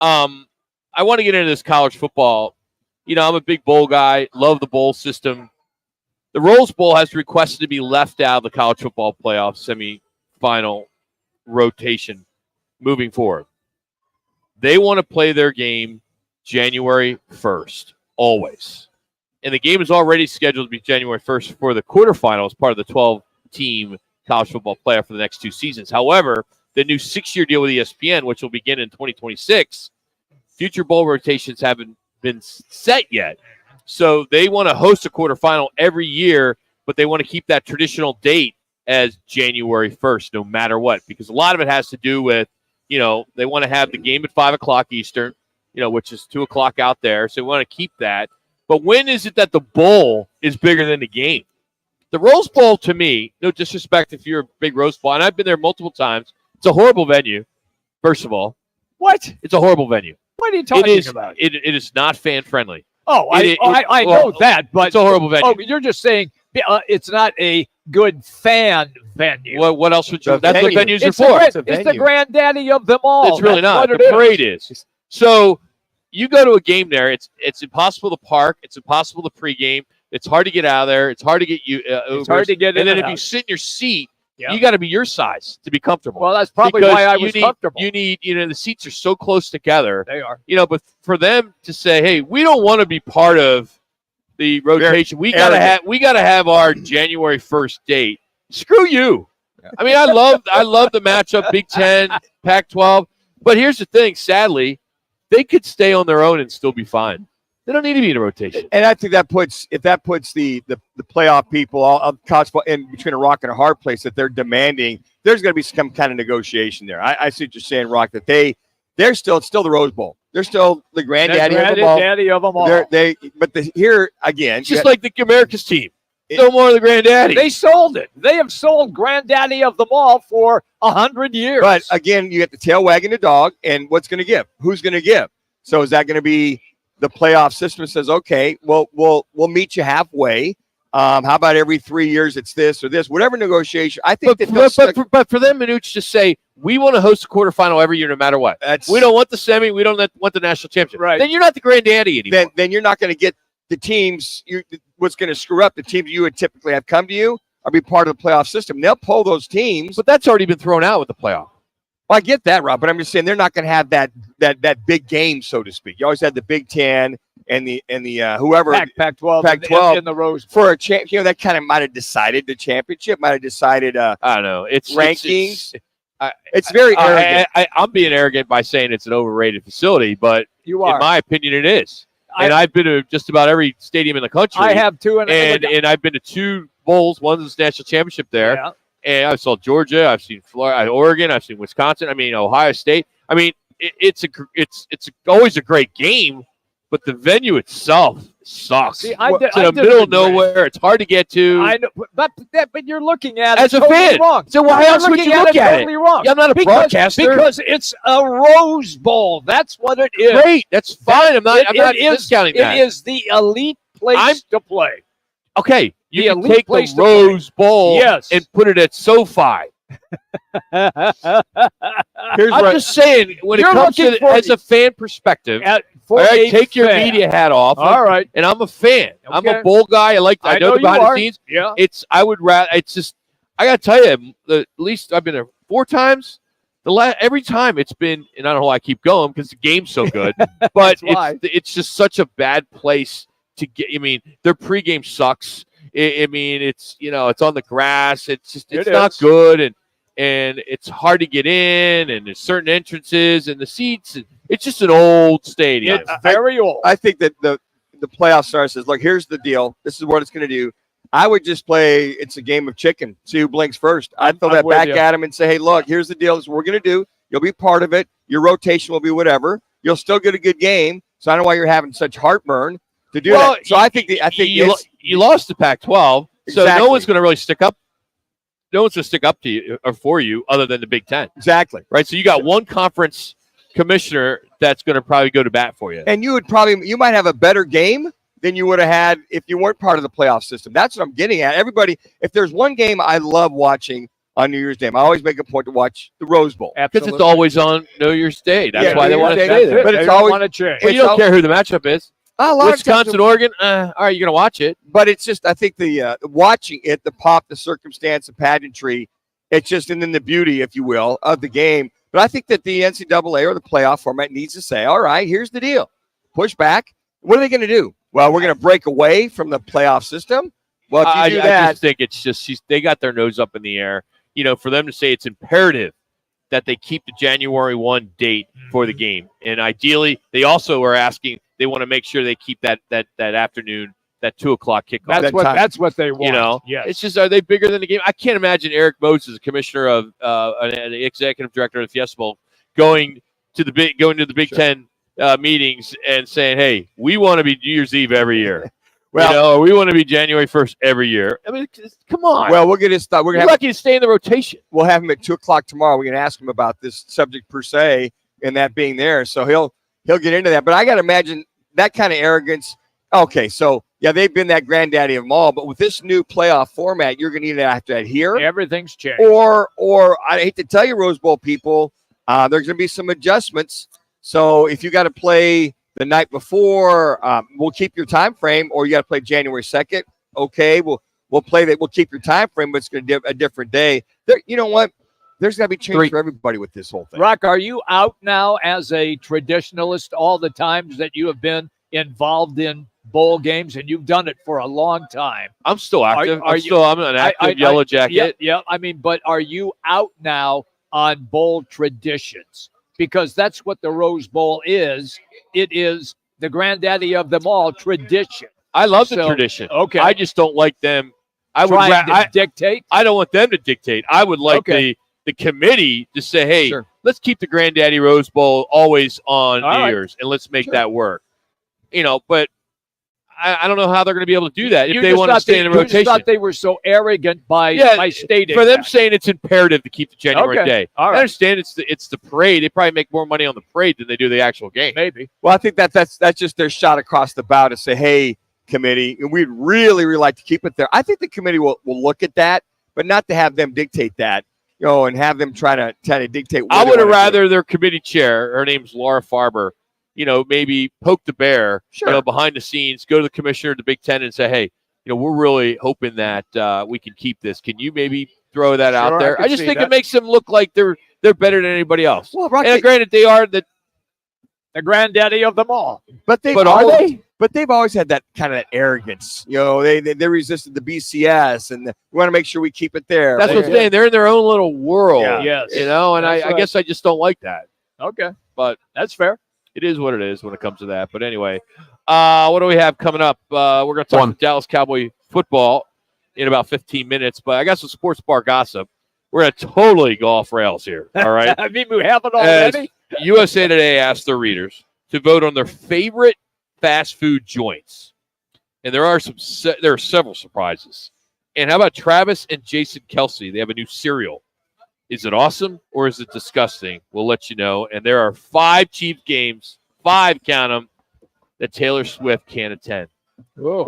I want to get into this college football. I'm a big bowl guy. Love the bowl system. The Rose Bowl has requested to be left out of the college football playoff semifinal rotation moving forward. They want to play their game January 1st, always. And the game is already scheduled to be January 1st for the quarterfinals, part of the 12-team college football playoff for the next 2 seasons. However, the new 6-year deal with ESPN, which will begin in 2026, future bowl rotations haven't been set yet. So they want to host a quarterfinal every year, but they want to keep that traditional date as January 1st, no matter what, because a lot of it has to do with, they want to have the game at 5 o'clock Eastern, which is 2 o'clock out there. So we want to keep that. But when is it that the bowl is bigger than the game? The Rose Bowl, to me, no disrespect if you're a big Rose Bowl, and I've been there multiple times, it's a horrible venue, first of all. What? It's a horrible venue. What are you talking about? It is not fan-friendly. Oh, I know that, but it's a horrible venue. Oh, you're just saying it's not a good fan venue. What else would you? That's venue. what venues are It's for. It's the granddaddy of them all. It's really not. What The parade is. So you go to a game there. It's impossible to park. It's impossible to pregame. It's hard to get out of there. It's hard to get you. It's hard to get in. And then and if you out. sit in your seat, Yeah. you got to be your size to be comfortable. Well, that's probably Because why I was comfortable. You need, the seats are so close together. They are. But for them to say, "Hey, we don't want to be part of the rotation. We gotta have our January 1st date." Screw you. Yeah. I mean, I love the matchup, Big Ten, Pac-12. But here's the thing: sadly, they could stay on their own and still be fine. They don't need to be in a rotation. And I think that puts the playoff people all college football in between a rock and a hard place that they're demanding. There's going to be some kind of negotiation there. I see what you're saying, Rock. That they're still the Rose Bowl. They're still the granddaddy of them all. Granddaddy of them all. Here again, It's just like the America's team. No more of the granddaddy. They sold it. They have sold granddaddy of them all for 100 years. But again, you get the tail wagging the dog, and what's going to give? Who's going to give? So is that going to be the playoff system says, okay, well, we'll meet you halfway. How about every 3 years it's this or this, whatever negotiation. I think but for them, Manuch, just say we want to host a quarterfinal every year, no matter what. We don't want the semi. We don't want the national championship. Right. Then you're not the granddaddy anymore. Then you're not going to get the teams. What's going to screw up the teams you would typically have come to you or be part of the playoff system. They'll pull those teams, but that's already been thrown out with the playoff. Well, I get that, Rob, but I'm just saying they're not going to have that big game, so to speak. You always had the Big Ten and the whoever Pac-12 in the Rose for a champ. That kind of might have decided the championship, might have decided. I don't know. It's rankings. It's very arrogant. I'm being arrogant by saying it's an overrated facility, but in my opinion, it is. And I've been to just about every stadium in the country. I have too, and I've been to 2 bowls. One's the national championship there. Yeah. And I saw Georgia. I've seen Florida, Oregon. I've seen Wisconsin. I mean, Ohio State. I mean, it's always a great game, but the venue itself sucks. See, it's in the middle of nowhere. It's hard to get to. I know, but you're looking at it as a totally fan. Wrong. So why else would you look at it? Totally wrong. Yeah, I'm not a broadcaster. Because it's a Rose Bowl. That's what it is. Great. That's fine. I'm not discounting that. It is the elite place to play. Okay. You can take the Rose Bowl and put it at SoFi. I'm just saying, when it comes to it as a fan perspective, take your media hat off. All right. And I'm a fan. Okay. I'm a bowl guy. I know the behind the scenes. Yeah. I would rather. It's just. I got to tell you, at least I've been there 4 times. Every time it's been, and I don't know why I keep going because the game's so good, but it's just such a bad place to get. I mean, their pregame sucks. It's it's on the grass. It's not good, and it's hard to get in, and there's certain entrances and the seats. It's just an old stadium. It's very old. I think that the playoff star says, "Look, here's the deal. This is what it's going to do." I would just play. It's a game of chicken. See who blinks first. I'd throw that back at him and say, "Hey, look, here's the deal. This is what we're going to do. You'll be part of it. Your rotation will be whatever. You'll still get a good game. So I don't know why you're having such heartburn to do that." So I think you lost the Pac-12, so no one's going to really stick up. No one's going to stick up to you or for you other than the Big Ten. Exactly. Right. So you got one conference commissioner that's going to probably go to bat for you. And you might have a better game than you would have had if you weren't part of the playoff system. That's what I'm getting at. Everybody, if there's one game I love watching on New Year's Day. I always make a point to watch the Rose Bowl. Because it's always on New Year's Day. That's why they want to stay there. But it's don't always want to change. Well, you don't care who the matchup is. a lot of Wisconsin, times, Oregon. All right, you're gonna watch it. but it's just I think the watching it, the pop, the circumstance, the pageantry, it's just and then the beauty, if you will, of the game. But I think that the NCAA or the playoff format needs to say, all right, here's the deal. Push back. What are they going to do? Well, we're going to break away from the playoff system. Well, if you do that, I just think it's just they got their nose up in the air. You know, for them to say it's imperative that they keep the January 1 date for the game. And ideally, they also are asking, they want to make sure they keep that afternoon, that 2 o'clock kickoff. That's what they want. You know, yes. It's just, are they bigger than the game? I can't imagine Eric Moses, commissioner of an executive director of the Fiesta Bowl, going to the Big Ten meetings and saying, "Hey, we want to be New Year's Eve every year." Well, we want to be January 1st every year. I mean, come on. Well, we'll get his stuff. We're lucky to stay in the rotation. We'll have him at 2 o'clock tomorrow. We're going to ask him about this subject per se and that being there. So he'll get into that. But I got to imagine that kind of arrogance. Okay, so yeah, they've been that granddaddy of them all. But with this new playoff format, you're going to either have to adhere. Everything's changed. Or I hate to tell you, Rose Bowl people, there's going to be some adjustments. So if you got to play the night before, we'll keep your time frame, or you got to play January 2nd. Okay, we'll play that. We'll keep your time frame, but it's going to be a different day. You know what? There's got to be change for everybody with this whole thing. Rock, are you out now as a traditionalist all the times that you have been involved in bowl games, and you've done it for a long time? I'm still active. I'm an active Yellow Jacket. Yeah. I mean, but are you out now on bowl traditions? Because that's what the Rose Bowl is. It is the granddaddy of them all, tradition. I love the tradition. Okay. I just don't like them. Dictate? I don't want them to dictate. I would like the committee to say, hey, let's keep the Granddaddy Rose Bowl always on New Year's, and let's make that work. You know, but I don't know how they're going to be able to do that if they want to stay in the rotation. You just thought they were so arrogant by stating for them saying it's imperative to keep the January day. All right. I understand it's the parade. They probably make more money on the parade than they do the actual game. Maybe. Well, I think that's just their shot across the bow to say, hey, committee, and we'd really, really like to keep it there. I think the committee will look at that, but not to have them dictate that, you know, and have them try to dictate. I would have rather their committee chair, her name's Laura Farber, you know, maybe poke the bear, you know, behind the scenes, go to the commissioner of the Big Ten and say, hey, you know, we're really hoping that we can keep this. Can you maybe throw that out there? I just think it makes them look like they're better than anybody else. Well, Rock, and granted, they are the granddaddy of them all. But are they? But they've always had that kind of that arrogance. You know, they resisted the BCS, and we want to make sure we keep it there. That's what I'm saying. They're in their own little world. Yeah. Yes. You know, and I guess I just don't like that. Okay. But that's fair. It is what it is when it comes to that. But anyway, what do we have coming up? We're going to talk about Dallas Cowboy football in about 15 minutes. But I got some sports bar gossip. We're going to totally go off rails here. All right. I mean, we haven't already. USA Today asked their readers to vote on their favorite fast food joints, and there are several surprises. And how about Travis and Jason Kelsey? They have a new cereal. Is it awesome or is it disgusting? We'll let you know. And there are 5 Chiefs games, 5, count them, that Taylor Swift can't attend. Whoa.